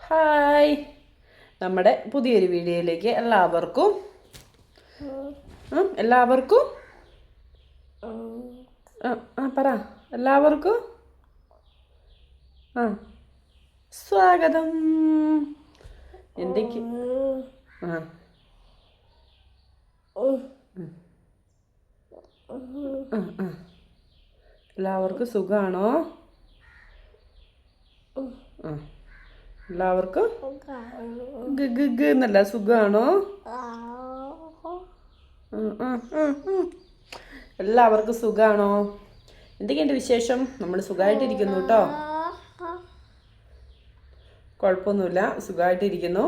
Hi, നമ്മുടെ പുതിയൊരു വീഡിയോയിലേക്ക് എല്ലാവർക്കും എല്ലാവർക്കും പറ എല്ലാവർക്കും സ്വാഗതം. എന്തൊക്കെ എല്ലാവർക്കും സുഖാണോ? എല്ലാവർക്കും എന്നല്ല, സുഖാണോ? എല്ലാവർക്കും സുഖാണോ? എന്തൊക്കെയുണ്ട് വിശേഷം? നമ്മൾ സുഖമായിട്ടിരിക്കുന്നു കേട്ടോ, കുഴപ്പമൊന്നുമില്ല, സുഖമായിട്ടിരിക്കുന്നു.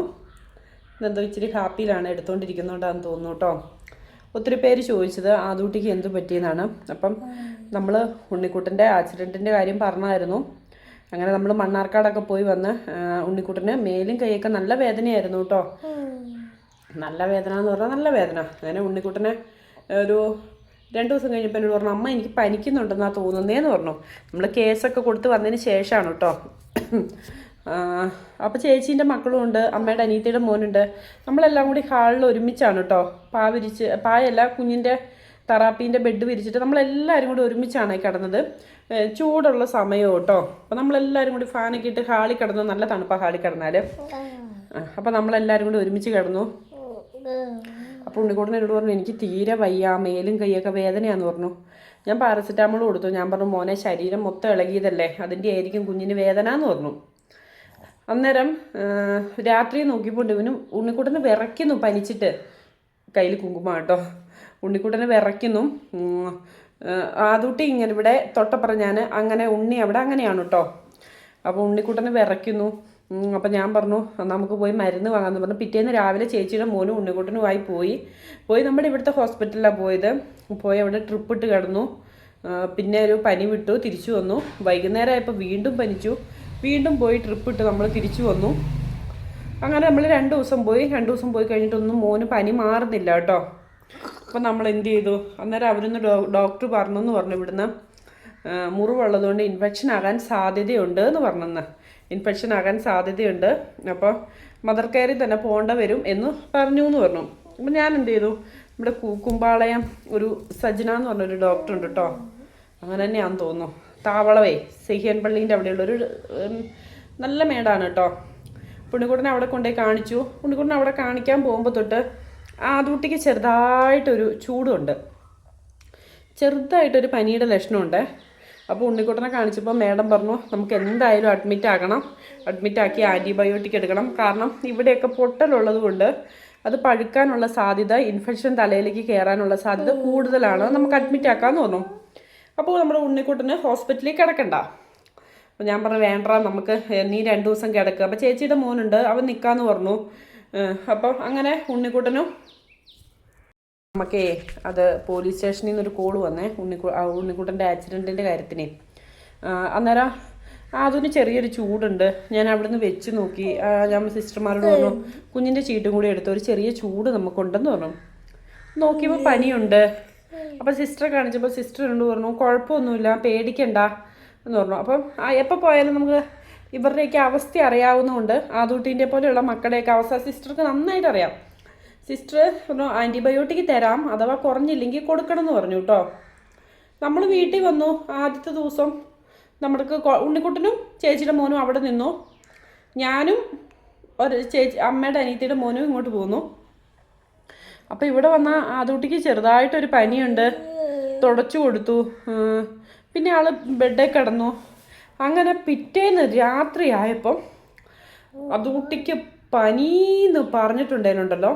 ഇന്നെന്തോ ഇച്ചിരി ഹാപ്പിയിലാണ്, എടുത്തുകൊണ്ടിരിക്കുന്നതുകൊണ്ടാണെന്ന് തോന്നുന്നു കേട്ടോ. ഒത്തിരി പേര് ചോദിച്ചത് ആദൂട്ടിക്ക് എന്ത് പറ്റിയെന്നാണ്. അപ്പം നമ്മൾ ഉണ്ണിക്കുട്ടൻ്റെ ആക്സിഡൻറ്റിൻ്റെ കാര്യം പറഞ്ഞായിരുന്നു. അങ്ങനെ നമ്മൾ മണ്ണാർക്കാടൊക്കെ പോയി വന്ന് ഉണ്ണിക്കുട്ടന് മേലും കൈയൊക്കെ നല്ല വേദനയായിരുന്നു കേട്ടോ. നല്ല വേദന എന്ന് പറഞ്ഞാൽ നല്ല വേദന. അങ്ങനെ ഉണ്ണിക്കുട്ടനെ ഒരു 2 ദിവസം കഴിഞ്ഞപ്പോൾ എന്നോട് പറഞ്ഞു, അമ്മ എനിക്ക് പനിക്കുന്നുണ്ടെന്നാണ് തോന്നുന്നതെന്ന് പറഞ്ഞു. നമ്മൾ കേസൊക്കെ കൊടുത്ത് വന്നതിന് ശേഷമാണ് കേട്ടോ. അപ്പോൾ ചേച്ചീൻ്റെ മക്കളും ഉണ്ട്, അമ്മയുടെ അനിയത്തിയുടെ മോനുണ്ട്. നമ്മളെല്ലാം കൂടി ഹാളിൽ ഒരുമിച്ചാണ് കേട്ടോ പായല്ല, കുഞ്ഞിൻ്റെ തെറാപ്പീൻ്റെ ബെഡ് വിരിച്ചിട്ട് നമ്മളെല്ലാവരും കൂടി ഒരുമിച്ചാണ് കിടന്നത്. ചൂടുള്ള സമയം കേട്ടോ. അപ്പോൾ നമ്മളെല്ലാവരും കൂടി ഫാനൊക്കെ ഇട്ട് ഹാളിൽ കിടന്നു. നല്ല തണുപ്പാണ് ഹാളിൽ കിടന്നാൽ. അപ്പോൾ നമ്മളെല്ലാവരും കൂടി ഒരുമിച്ച് കിടന്നു. അപ്പോൾ ഉണ്ണിക്കുട്ടൻ എന്നോട് പറഞ്ഞു, എനിക്ക് തീരെ വയ്യ, മേലും കൈയൊക്കെ വേദനയാന്ന് പറഞ്ഞു. ഞാൻ പാരസെറ്റാമോൾ കൊടുത്തു. ഞാൻ പറഞ്ഞു, മോനെ ശരീരം മൊത്തം ഇളകിയതല്ലേ, അതിൻ്റെ ആയിരിക്കും കുഞ്ഞിന് വേദന എന്ന് പറഞ്ഞു. അന്നേരം രാത്രി നോക്കിയപ്പോൾ ഉണ്ണിക്കുട്ടന് വിറയ്ക്കുന്നു, പനിച്ചിട്ട്. കയ്യിൽ കുങ്കുമ കേട്ടോ. ഉണ്ണിക്കുട്ടനെ വിറയ്ക്കുന്നു. ആദൂട്ടി ഇങ്ങനെ ഇവിടെ തൊട്ടപ്പുറം ഞാൻ അങ്ങനെ, ഉണ്ണി അവിടെ അങ്ങനെയാണ് കേട്ടോ. അപ്പോൾ ഉണ്ണിക്കുട്ടനെ വിറയ്ക്കുന്നു. അപ്പം ഞാൻ പറഞ്ഞു, നമുക്ക് പോയി മരുന്ന് വാങ്ങാമെന്ന് പറഞ്ഞു. പിറ്റേന്ന് രാവിലെ ചേച്ചിയുടെ മോനും ഉണ്ണിക്കുട്ടനുമായി പോയി നമ്മുടെ ഇവിടുത്തെ ഹോസ്പിറ്റലിലാണ് പോയത്. അവിടെ ട്രിപ്പ് ഇട്ട് കിടന്നു. പിന്നെ ഒരു പനി വിട്ടു, തിരിച്ചു വന്നു. വൈകുന്നേരം ആയപ്പോൾ വീണ്ടും പനിച്ചു. വീണ്ടും പോയി ട്രിപ്പ് ഇട്ട് നമ്മൾ തിരിച്ചു വന്നു. അങ്ങനെ നമ്മൾ 2 ദിവസം പോയി. 2 ദിവസം പോയി കഴിഞ്ഞിട്ടൊന്നും മോന് പനി മാറുന്നില്ല കേട്ടോ. അപ്പോൾ നമ്മൾ എന്ത് ചെയ്തു, അന്നേരം അവരൊന്ന് ഡോക്ടർ പറഞ്ഞെന്ന് പറഞ്ഞു, ഇവിടുന്ന് മുറിവുള്ളതുകൊണ്ട് ഇൻഫെക്ഷൻ ആകാൻ സാധ്യതയുണ്ട് എന്ന് പറഞ്ഞെന്ന്. ഇൻഫെക്ഷൻ ആകാൻ സാധ്യതയുണ്ട്, അപ്പോൾ മദർ കെയറിൽ തന്നെ പോകേണ്ട വരും എന്ന് പറഞ്ഞു. അപ്പോൾ ഞാൻ എന്ത് ചെയ്തു, ഇവിടെ കുമ്പാളയം ഒരു സജ്ന എന്ന് പറഞ്ഞൊരു ഡോക്ടർ ഉണ്ട് കേട്ടോ. അങ്ങനെ തന്നെയാണെന്ന് തോന്നുന്നു, താവളവേ സെഹിയൻ പള്ളീൻ്റെ അവിടെയുള്ളൊരു നല്ല മേടാണ് കേട്ടോ. ഉണ്ണിക്കുട്ടനെ അവിടെ കൊണ്ടുപോയി കാണിച്ചു. ഉണ്ണിക്കുട്ടനെ അവിടെ കാണിക്കാൻ പോകുമ്പോൾ തൊട്ട് ആദൂട്ടിക്ക് ചെറുതായിട്ടൊരു ചൂടുണ്ട്, ചെറുതായിട്ടൊരു പനിയുടെ ലക്ഷണമുണ്ട്. അപ്പോൾ ഉണ്ണിക്കുട്ടനെ കാണിച്ചപ്പോൾ മേഡം പറഞ്ഞു, നമുക്ക് എന്തായാലും അഡ്മിറ്റാക്കി ആൻറ്റിബയോട്ടിക് എടുക്കണം. കാരണം ഇവിടെയൊക്കെ പൊട്ടലുള്ളത് കൊണ്ട് അത് പഴുക്കാനുള്ള സാധ്യത, ഇൻഫെക്ഷൻ തലയിലേക്ക് കയറാനുള്ള സാധ്യത കൂടുതലാണ്, നമുക്ക് അഡ്മിറ്റാക്കാമെന്ന് പറഞ്ഞു. അപ്പോൾ നമ്മുടെ ഉണ്ണിക്കുട്ടന് ഹോസ്പിറ്റലിൽ കിടക്കണ്ട. അപ്പോൾ ഞാൻ പറഞ്ഞു, വേണ്ട, നമുക്ക് നീ 2 ദിവസം കിടക്കുക. അപ്പോൾ ചേച്ചിയുടെ മോനുണ്ട്, അവൻ നിൽക്കാമെന്ന് പറഞ്ഞു. അപ്പോൾ അങ്ങനെ ഉണ്ണിക്കുട്ടനും നമുക്കേ അത് പോലീസ് സ്റ്റേഷനിൽ നിന്നൊരു കോൾ വന്നേ, ഉണ്ണിക്കുട്ടൻ്റെ ആക്സിഡൻറ്റിൻ്റെ കാര്യത്തിന്. അന്നേരം അതിന് ചെറിയൊരു ചൂടുണ്ട്. ഞാൻ അവിടെ നിന്ന് വെച്ച് നോക്കി. ഞാൻ സിസ്റ്റർമാരോട് പറഞ്ഞു, കുഞ്ഞിൻ്റെ ചീട്ടും കൂടി എടുത്ത്, ഒരു ചെറിയ ചൂട് നമുക്കുണ്ടെന്ന് പറഞ്ഞു. നോക്കിയപ്പോൾ പനിയുണ്ട്. അപ്പോൾ സിസ്റ്ററെ കാണിച്ചപ്പോൾ സിസ്റ്റർ എന്നോട് പറഞ്ഞു, കുഴപ്പമൊന്നുമില്ല, പേടിക്കണ്ട എന്ന് പറഞ്ഞു. അപ്പം എപ്പോൾ പോയാലും നമുക്ക് ഇവരുടെയൊക്കെ അവസ്ഥ അറിയാവുന്നതുകൊണ്ട്, ആദൂട്ടീൻ്റെ പോലെയുള്ള മക്കളുടെയൊക്കെ അവസ്ഥ സിസ്റ്റർക്ക് നന്നായിട്ട് അറിയാം. സിസ്റ്റർ പറഞ്ഞു, ആൻറ്റിബയോട്ടിക് തരാം, അഥവാ കുറഞ്ഞില്ലെങ്കിൽ കൊടുക്കണം എന്ന് പറഞ്ഞു കേട്ടോ. നമ്മൾ വീട്ടിൽ വന്നു. ആദ്യത്തെ ദിവസം നമ്മൾക്ക് ഉണ്ണിക്കുട്ടനും ചേച്ചിയുടെ മോനും അവിടെ നിന്നു. ഞാനും അമ്മയുടെ അനിയത്തിയുടെ മോനും ഇങ്ങോട്ട് പോന്നു. അപ്പോൾ ഇവിടെ വന്ന ആദൂട്ടിക്ക് ചെറുതായിട്ടൊരു പനിയുണ്ട്, തുടച്ചു കൊടുത്തു. പിന്നെ ആൾ ബെഡിൽ കിടന്നു. അങ്ങനെ പിറ്റേന്ന് രാത്രി ആയപ്പം ആദൂട്ടിക്ക് പനിന്ന് പറഞ്ഞിട്ടുണ്ടല്ലോ,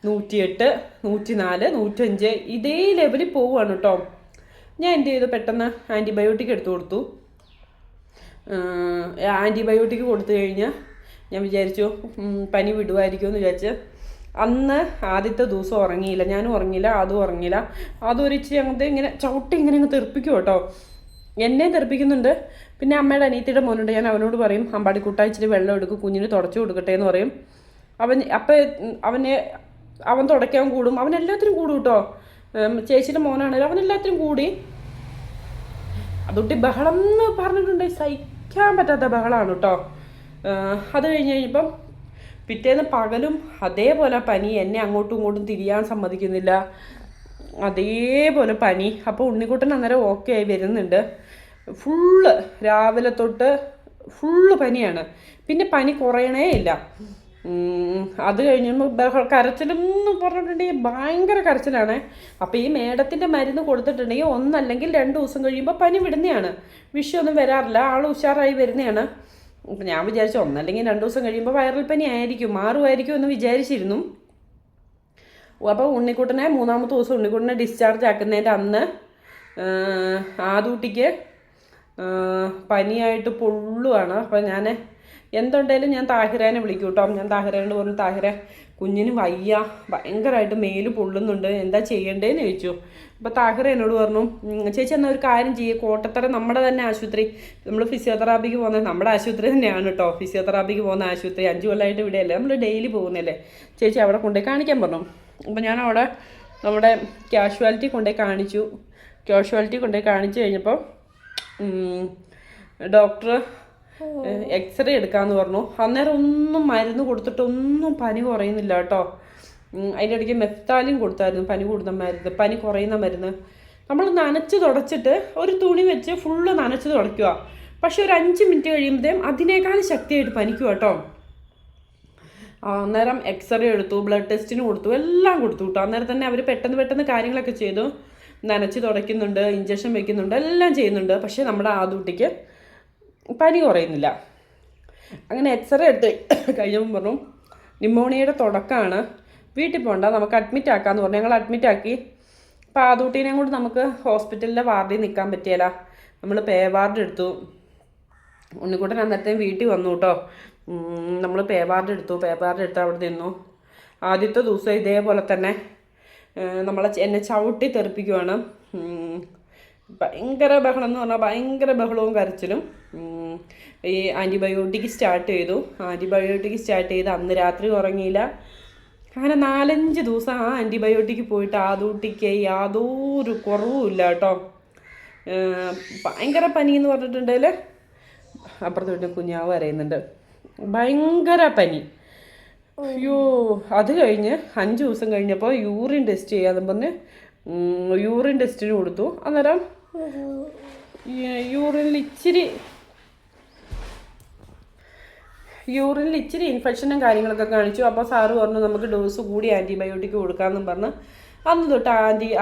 108, 104, 105 ഇതേ ലെവലിൽ പോവുകയാണ് കേട്ടോ. ഞാൻ എന്ത് ചെയ്തു, പെട്ടെന്ന് ആൻറ്റിബയോട്ടിക് എടുത്തു കൊടുത്തു. ആൻറ്റിബയോട്ടിക് കൊടുത്തു കഴിഞ്ഞാൽ ഞാൻ വിചാരിച്ചു പനി വിടുമായിരിക്കുമെന്ന് വിചാരിച്ച്. അന്ന് ആദ്യത്തെ ദിവസം ഉറങ്ങിയില്ല, ഞാനും ഉറങ്ങിയില്ല, അതും ഉറങ്ങിയില്ല. അതും ഒരു ഇച്ചിരി അങ്ങനത്തെ ഇങ്ങനെ ചവിട്ടി ഇങ്ങനെ അങ്ങ് തെറിപ്പിക്കും കേട്ടോ. എന്നെ തെറിപ്പിക്കുന്നുണ്ട്. പിന്നെ അമ്മയുടെ അനിയത്തിയുടെ മോനുണ്ട്, ഞാൻ അവനോട് പറയും, അമ്പാടിക്കുട്ട ഇച്ചിരി വെള്ളം എടുക്കും, കുഞ്ഞിന് തുടച്ചു കൊടുക്കട്ടെ എന്ന് പറയും. അവൻ തുടയ്ക്കാൻ കൂടും, അവൻ എല്ലാത്തിനും കൂടും കേട്ടോ. ചേച്ചിയുടെ മോനാണെങ്കിലും അവൻ എല്ലാത്തിനും കൂടി. അതുകൊണ്ട് ബഹളം എന്ന് പറഞ്ഞിട്ടുണ്ടെങ്കിൽ സഹിക്കാൻ പറ്റാത്ത ബഹളമാണ് കേട്ടോ. അത് കഴിഞ്ഞ് കഴിഞ്ഞപ്പം പിറ്റേന്ന് പകലും അതേപോലെ പനി, എന്നെ അങ്ങോട്ടും ഇങ്ങോട്ടും തിരിയാൻ സമ്മതിക്കുന്നില്ല, അതേപോലെ പനി. അപ്പോൾ ഉണ്ണിക്കുട്ടൻ അന്നേരം ഓക്കെ ആയി വരുന്നുണ്ട്. ഫുള്ള് രാവിലെ തൊട്ട് ഫുള്ള് പനിയാണ്. പിന്നെ പനി കുറയണേ ഇല്ല. അത് കഴിഞ്ഞപ്പോൾ കരച്ചിലെന്ന് പറഞ്ഞിട്ടുണ്ടെങ്കിൽ ഭയങ്കര കരച്ചിലാണ്. അപ്പോൾ ഈ മേഡത്തിൻ്റെ മരുന്ന് കൊടുത്തിട്ടുണ്ടെങ്കിൽ ഒന്നല്ലെങ്കിൽ 2 ദിവസം കഴിയുമ്പോൾ പനി വിടുന്നതാണ്. വിഷയമൊന്നും വരാറില്ല, ആൾ ഉഷാറായി വരുന്നതാണ്. അപ്പം ഞാൻ വിചാരിച്ചു ഒന്നല്ലെങ്കിൽ 2 ദിവസം കഴിയുമ്പോൾ വൈറൽ പനി ആയിരിക്കും, മാറുമായിരിക്കും എന്ന് വിചാരിച്ചിരുന്നു. അപ്പോൾ ഉണ്ണിക്കുട്ടനെ 3-ാമത്തെ ദിവസം ഉണ്ണിക്കുട്ടനെ ഡിസ്ചാർജ് ആക്കുന്നതിൻ്റെ അന്ന് ആദൂട്ടിക്ക് പനിയായിട്ട് പൊള്ളുവാണ്. അപ്പോൾ ഞാൻ എന്തുണ്ടെങ്കിലും ഞാൻ താഹിരേനെ വിളിക്കും കേട്ടോ. ഞാൻ താഹിരേനോട് പറഞ്ഞു, താഹിര കുഞ്ഞിന് വയ്യ, ഭയങ്കരമായിട്ട് മേല് പൊള്ളുന്നുണ്ട്, എന്താ ചെയ്യേണ്ടതെന്ന് ചോദിച്ചു. അപ്പോൾ താഹിര എന്നോട് പറഞ്ഞു, ചേച്ചി എന്നാൽ ഒരു കാര്യം ചെയ്യുക, കോട്ടത്തറ നമ്മുടെ തന്നെ ആശുപത്രി, നമ്മൾ ഫിസിയോതെറാപ്പിക്ക് പോകുന്നത് നമ്മുടെ ആശുപത്രി തന്നെയാണ് കേട്ടോ. ഫിസിയോതെറാപ്പിക്ക് പോകുന്ന ആശുപത്രി 5 കൊല്ലമായിട്ട് ഇവിടെയല്ലേ, നമ്മൾ ഡെയിലി പോകുന്നില്ലേ, ചേച്ചി അവിടെ കൊണ്ടുപോയി കാണിക്കാൻ പറഞ്ഞു. അപ്പോൾ ഞാൻ അവിടെ നമ്മുടെ കാഷ്വാലിറ്റി കൊണ്ടുപോയി കാണിച്ചു. കാഷ്വാലിറ്റി കൊണ്ടുപോയി കാണിച്ചു കഴിഞ്ഞപ്പോൾ ഡോക്ടർ എക്സ്റേ എടുക്കാമെന്ന് പറഞ്ഞു. അന്നേരം ഒന്നും മരുന്ന് കൊടുത്തിട്ടൊന്നും പനി കുറയുന്നില്ല കേട്ടോ. അതിൻ്റെ ഇടയ്ക്ക് മെഫ്താലിൻ കൊടുത്തായിരുന്നു, പനി കൂടുന്ന മരുന്ന്, പനി കുറയുന്ന മരുന്ന്. നമ്മൾ നനച്ച് തുടച്ചിട്ട് ഒരു തുണി വെച്ച് ഫുള്ള് നനച്ച് തുടയ്ക്കുക. പക്ഷെ ഒരു 5 മിനിറ്റ് കഴിയുമ്പോഴത്തേക്കും അതിനേക്കാൾ ശക്തിയായിട്ട് പനിക്കുക കേട്ടോ. അന്നേരം എക്സ്റേ എടുത്തു, ബ്ലഡ് ടെസ്റ്റിന് കൊടുത്തു, എല്ലാം കൊടുത്തു കേട്ടോ. അന്നേരം തന്നെ അവർ പെട്ടെന്ന് കാര്യങ്ങളൊക്കെ ചെയ്തു. നനച്ച് തുടയ്ക്കുന്നുണ്ട്, ഇഞ്ചക്ഷൻ വെക്കുന്നുണ്ട്, എല്ലാം ചെയ്യുന്നുണ്ട്. പക്ഷേ നമ്മുടെ ആദൂട്ടിക്ക് പനി കുറയുന്നില്ല. അങ്ങനെ എക്സ്റേ എടുത്ത് കഴിഞ്ഞപ്പോൾ പറഞ്ഞു ന്യൂമോണിയയുടെ തുടക്കമാണ്, വീട്ടിൽ പോകണ്ട, നമുക്ക് അഡ്മിറ്റ് ആക്കാമെന്ന് പറഞ്ഞു. ഞങ്ങൾ അഡ്മിറ്റ് ആക്കി. അപ്പോൾ ആദൂട്ടീനെയും കൊണ്ട് നമുക്ക് ഹോസ്പിറ്റലിലെ വാർഡിൽ നിൽക്കാൻ പറ്റിയല്ല, നമ്മൾ പേ വാർഡ് എടുത്തു. ഉണ്ണിക്കുട്ടൻ അന്നേരത്തേയും വീട്ടിൽ വന്നു കേട്ടോ. നമ്മൾ പേ വാർഡ് എടുത്തു അവിടെ നിന്നു. ആദ്യത്തെ ദിവസം ഇതേപോലെ തന്നെ എന്നെ ചവിട്ടി തെറിപ്പിക്കുവാണ്. ഭയങ്കര ബഹളം എന്ന് പറഞ്ഞാൽ ഭയങ്കര ബഹളവും കരച്ചിലും. ഈ ആൻറ്റിബയോട്ടിക് സ്റ്റാർട്ട് ചെയ്തു. അന്ന് രാത്രി ഉറങ്ങിയില്ല. അങ്ങനെ 4-5 ദിവസം ആ ആൻറ്റിബയോട്ടിക്ക് പോയിട്ട് ആദൂട്ടിക്ക് യാതൊരു കുറവുമില്ല കേട്ടോ. ഭയങ്കര പനി എന്ന് പറഞ്ഞിട്ടുണ്ടെങ്കിൽ അപ്പുറത്ത് വീട്ടിൽ കുഞ്ഞാവ് അറിയുന്നുണ്ട്, ഭയങ്കര പനി. അയ്യോ, അത് കഴിഞ്ഞ് 5 ദിവസം കഴിഞ്ഞപ്പോൾ യൂറിൻ ടെസ്റ്റ് ചെയ്യാമെന്ന് പറഞ്ഞ് യൂറിൻ ടെസ്റ്റിന് കൊടുത്തു. അന്നേരം യൂറിനിൽ ഇച്ചിരി ഇൻഫെക്ഷനും കാര്യങ്ങളൊക്കെ കാണിച്ചു. അപ്പോൾ സാറ് പറഞ്ഞു നമുക്ക് ഡോസ് കൂടി ആൻറ്റിബയോട്ടിക് കൊടുക്കാമെന്നും പറഞ്ഞ് അന്ന് തൊട്ട്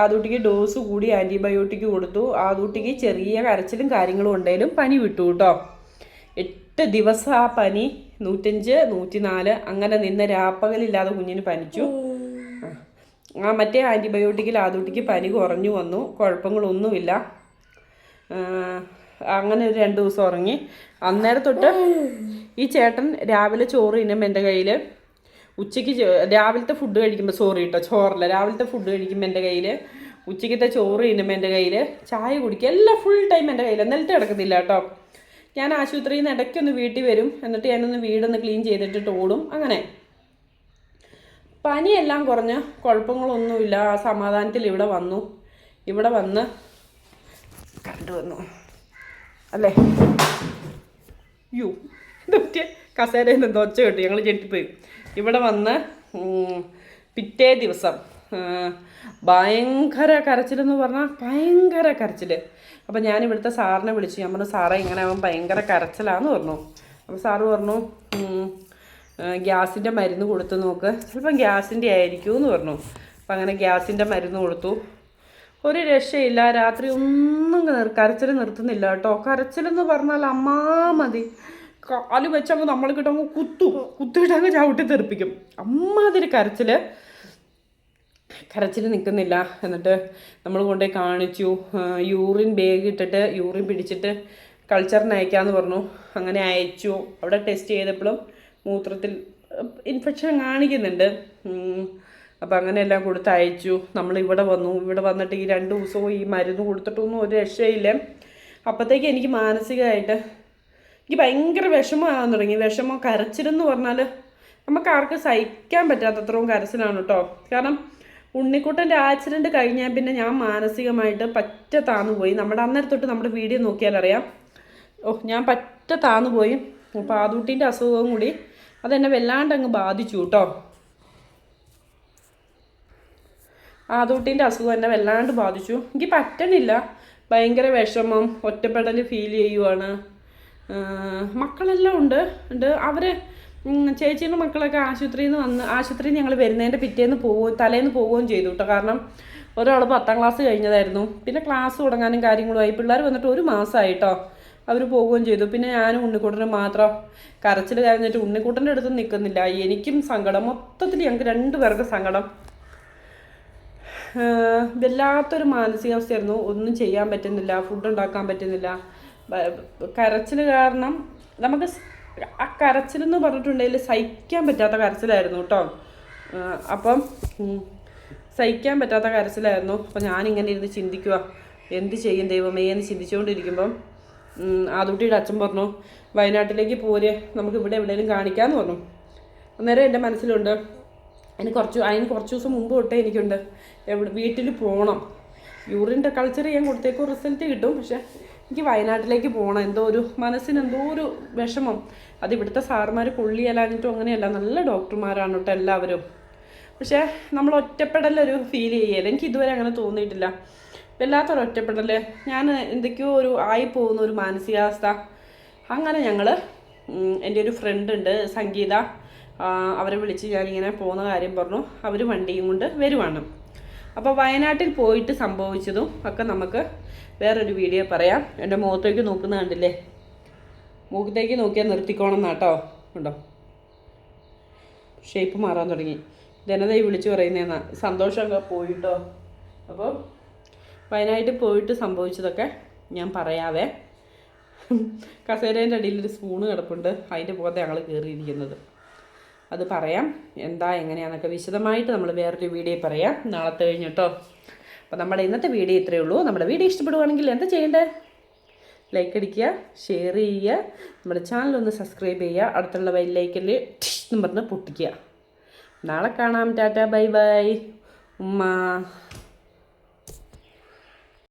ആദൂട്ടിക്ക് ഡോസ് കൂടി ആൻറ്റിബയോട്ടിക് കൊടുത്തു. ആദൂട്ടിക്ക് ചെറിയ കരച്ചിലും കാര്യങ്ങളും ഉണ്ടെങ്കിലും പനി വിട്ടു കേട്ടോ. 8 ദിവസം ആ പനി 105, 104 അങ്ങനെ നിന്ന് രാപ്പകലില്ലാതെ കുഞ്ഞിന് പനിച്ചു. മറ്റേ ആൻറ്റിബയോട്ടിക്കിൽ ആദൂട്ടിക്ക് പനി കുറഞ്ഞു വന്നു, കുഴപ്പങ്ങളൊന്നുമില്ല. അങ്ങനെ ഒരു 2 ദിവസം ഉറങ്ങി. അന്നേരം തൊട്ട് ഈ ചേട്ടൻ രാവിലെ ചോറ് തിന്നുമ്പോൾ എൻ്റെ കയ്യിൽ, ഉച്ചയ്ക്ക് രാവിലത്തെ ഫുഡ് കഴിക്കുമ്പോൾ ചോറല്ല, രാവിലത്തെ ഫുഡ് കഴിക്കുമ്പോൾ എൻ്റെ കയ്യിൽ, ഉച്ചയ്ക്കത്തെ ചോറ് തിന്നുമ്പോൾ എൻ്റെ കയ്യിൽ, ചായ കുടിക്കുക എല്ലാം ഫുൾ ടൈം എൻ്റെ കയ്യിൽ, നിലത്ത് കിടക്കുന്നില്ല കേട്ടോ. ഞാൻ ആശുപത്രിയിൽ നിന്ന് ഇടയ്ക്കൊന്ന് വീട്ടിൽ വരും, എന്നിട്ട് ഞാനൊന്ന് വീടൊന്ന് ക്ലീൻ ചെയ്തിട്ട് ഓടും. അങ്ങനെ പനിയെല്ലാം കുറഞ്ഞ് കുഴപ്പങ്ങളൊന്നുമില്ല. ആ സമാധാനത്തിൽ ഇവിടെ വന്ന് കറണ്ട് വന്നു അല്ലേ. കസേരയിൽ നിന്ന് ഒച്ച കിട്ടി, ഞങ്ങൾ ചെട്ടിപ്പോയി. ഇവിടെ വന്ന് പിറ്റേ ദിവസം ഭയങ്കര കരച്ചിലെന്ന് പറഞ്ഞാൽ ഭയങ്കര കരച്ചിൽ. അപ്പോൾ ഞാൻ ഇവിടുത്തെ സാറിനെ വിളിച്ചു. ഞാൻ പറഞ്ഞു സാറേ ഇങ്ങനെ അവൻ ഭയങ്കര കരച്ചിലാന്ന് പറഞ്ഞു. അപ്പോൾ സാറ് പറഞ്ഞു ഗ്യാസിൻ്റെ മരുന്ന് കൊടുത്ത് നോക്ക്, ചിലപ്പം ഗ്യാസിൻ്റെ ആയിരിക്കും എന്ന് പറഞ്ഞു. അപ്പം അങ്ങനെ ഗ്യാസിൻ്റെ മരുന്ന് കൊടുത്തു. ഒരു രക്ഷയില്ല. രാത്രി ഒന്നും കരച്ചിൽ നിർത്തുന്നില്ല കേട്ടോ. കരച്ചിലെന്ന് പറഞ്ഞാൽ അമ്മാ മതി, കാല് വെച്ചങ്ങ് നമ്മൾ കിട്ടങ്ങ് കുത്തിയിട്ടങ്ങ് ചവിട്ടി തെറിപ്പിക്കും. അമ്മാതിരി കരച്ചിൽ നിൽക്കുന്നില്ല. എന്നിട്ട് നമ്മൾ കൊണ്ടുപോയി കാണിച്ചു. യൂറിൻ ബാഗ് ഇട്ടിട്ട് യൂറിൻ പിടിച്ചിട്ട് കൾച്ചറിന് അയക്കാമെന്ന് പറഞ്ഞു. അങ്ങനെ അയച്ചു. അവിടെ ടെസ്റ്റ് ചെയ്തപ്പോഴും മൂത്രത്തിൽ ഇൻഫെക്ഷൻ കാണിക്കുന്നുണ്ട്. അപ്പം അങ്ങനെയെല്ലാം കൊടുത്ത് അയച്ചു. നമ്മൾ ഇവിടെ വന്നിട്ട് ഈ 2 ദിവസവും ഈ മരുന്ന് കൊടുത്തിട്ടൊന്നും ഒരു രക്ഷയില്ല. അപ്പോഴത്തേക്ക് എനിക്ക് മാനസികമായിട്ട് എനിക്ക് ഭയങ്കര വിഷമമാകാൻ തുടങ്ങി. കരച്ചിലെന്ന് പറഞ്ഞാൽ നമുക്ക് ആർക്കും സഹിക്കാൻ പറ്റാത്തത്രയും കരച്ചിലാണ് കേട്ടോ. കാരണം ഉണ്ണിക്കുട്ടൻ്റെ ആക്സിഡൻറ്റ് കഴിഞ്ഞാൽ പിന്നെ ഞാൻ മാനസികമായിട്ട് താന്നു പോയി. നമ്മുടെ അന്നേരം തൊട്ട് നമ്മുടെ വീഡിയോ നോക്കിയാൽ അറിയാം. ഞാൻ താന്നു പോയി. അപ്പോൾ ആദൂട്ടീൻ്റെ അസുഖവും കൂടി അതെന്നെ വല്ലാണ്ട് അങ്ങ് ബാധിച്ചു കേട്ടോ. ആദൂട്ടീൻ്റെ അസുഖം എന്നെ വല്ലാണ്ട് ബാധിച്ചു. എനിക്ക് പറ്റണില്ല, ഭയങ്കര വിഷമം, ഒറ്റപ്പെടൽ ഫീൽ ചെയ്യുവാണ്. മക്കളെല്ലാം ഉണ്ട് അവർ ചേച്ചീൻ്റെ മക്കളൊക്കെ ആശുപത്രിയിൽ ഞങ്ങൾ വരുന്നതിൻ്റെ തലേന്ന് പോവുകയും ചെയ്തു കേട്ടോ. കാരണം ഒരാൾ 10ാം ക്ലാസ് കഴിഞ്ഞതായിരുന്നു, പിന്നെ ക്ലാസ് തുടങ്ങാനും കാര്യങ്ങളുമായി. പിള്ളേർ വന്നിട്ട് 1 മാസമായിട്ടോ അവർ പോവുകയും ചെയ്തു. പിന്നെ ഞാനും ഉണ്ണിക്കുട്ടനും മാത്രം കരച്ചിൽ കരഞ്ഞിട്ട് ഉണ്ണിക്കുട്ടൻ്റെ അടുത്ത് നിൽക്കുന്നില്ല. എനിക്കും സങ്കടം, മൊത്തത്തിൽ ഞങ്ങൾക്ക് 2 പേർക്ക് സങ്കടം. വല്ലാത്തൊരു മാനസികാവസ്ഥയായിരുന്നു. ഒന്നും ചെയ്യാൻ പറ്റുന്നില്ല, ഫുഡ് ഉണ്ടാക്കാൻ പറ്റുന്നില്ല. കരച്ചിൽ കാരണം നമുക്ക് ആ കരച്ചിലെന്ന് പറഞ്ഞിട്ടുണ്ടെങ്കിൽ സഹിക്കാൻ പറ്റാത്ത കരച്ചിലായിരുന്നു കേട്ടോ. അപ്പം സഹിക്കാൻ പറ്റാത്ത കരച്ചിലായിരുന്നു. അപ്പം ഞാനിങ്ങനെ ഇരുന്ന് ചിന്തിക്കുക, എന്ത് ചെയ്യും ദൈവമേ എന്ന് ചിന്തിച്ചുകൊണ്ടിരിക്കുമ്പം ആദൂട്ടിയുടെ അച്ഛൻ പറഞ്ഞു, വയനാട്ടിലേക്ക് പോരെ, നമുക്ക് ഇവിടെ എവിടെയെങ്കിലും കാണിക്കാമെന്ന് പറഞ്ഞു. അന്നേരം എൻ്റെ മനസ്സിലുണ്ട്, അതിന് കുറച്ച് ദിവസം മുമ്പ് തൊട്ടേ എനിക്കുണ്ട് വീട്ടിൽ പോകണം. യൂറിൻ്റെ കൾച്ചർ ചെയ്യാൻ കൊടുത്തേക്കും റിസൾട്ട് കിട്ടും, പക്ഷേ എനിക്ക് വയനാട്ടിലേക്ക് പോകണം. മനസ്സിന് എന്തോ ഒരു വിഷമം. അത് ഇവിടുത്തെ സാറുമാർ കൊള്ളിയലാഞ്ഞിട്ടും അങ്ങനെയല്ല, നല്ല ഡോക്ടർമാരാണ് കേട്ടോ എല്ലാവരും. പക്ഷേ നമ്മൾ ഒറ്റപ്പെടലൊരു ഫീൽ ചെയ്യല, എനിക്ക് ഇതുവരെ അങ്ങനെ തോന്നിയിട്ടില്ല. വല്ലാത്തൊരു ഒറ്റപ്പെടൽ, ഞാൻ എന്തൊക്കെയോ ആയിപ്പോകുന്ന ഒരു മാനസികാവസ്ഥ. അങ്ങനെ എൻ്റെ ഒരു ഫ്രണ്ട് ഉണ്ട് സംഗീത, അവരെ വിളിച്ച് ഞാനിങ്ങനെ പോകുന്ന കാര്യം പറഞ്ഞു. അവർ വണ്ടിയും കൊണ്ട് വരുവാണ്. അപ്പോൾ വയനാട്ടിൽ പോയിട്ട് സംഭവിച്ചതും ഒക്കെ നമുക്ക് വേറൊരു വീഡിയോ പറയാം. എൻ്റെ മുഖത്തേക്ക് നോക്കുന്ന കണ്ടില്ലേ, മുഖത്തേക്ക് നോക്കിയാൽ നിർത്തിക്കോണം എന്നാട്ടോ. ഉണ്ടോ, ഷേപ്പ് മാറാൻ തുടങ്ങി. ജനതയെ വിളിച്ച് പറയുന്നതെന്നാ, സന്തോഷമൊക്കെ പോയിട്ടോ. അപ്പോൾ വയനാട്ടിൽ പോയിട്ട് സംഭവിച്ചതൊക്കെ ഞാൻ പറയാവേ. കസേരേൻ്റെ അടിയിലൊരു സ്പൂണ് കിടപ്പുണ്ട്, അതിൻ്റെ പുറത്തെ ഞങ്ങൾ കയറിയിരിക്കുന്നത്. അത് പറയാം, എന്താ എങ്ങനെയാണെന്നൊക്കെ വിശദമായിട്ട് നമ്മൾ വേറൊരു വീഡിയോ പറയാം നാളത്തെ കഴിഞ്ഞിട്ടോ. അപ്പോൾ നമ്മുടെ ഇന്നത്തെ വീഡിയോ ഇത്രയേ ഉള്ളൂ. നമ്മുടെ വീഡിയോ ഇഷ്ടപ്പെടുവാണെങ്കിൽ എന്താ ചെയ്യേണ്ടത്? ലൈക്ക് അടിക്കുക, ഷെയർ ചെയ്യുക, നമ്മുടെ ചാനലൊന്ന് സബ്സ്ക്രൈബ് ചെയ്യുക, അടുത്തുള്ള ബെല്ലൈക്കനിൽ എന്ന് പറഞ്ഞ് പൊട്ടിക്കുക. നാളെ കാണാം. ടാറ്റ, ബൈ ബൈ ഉമ്മ.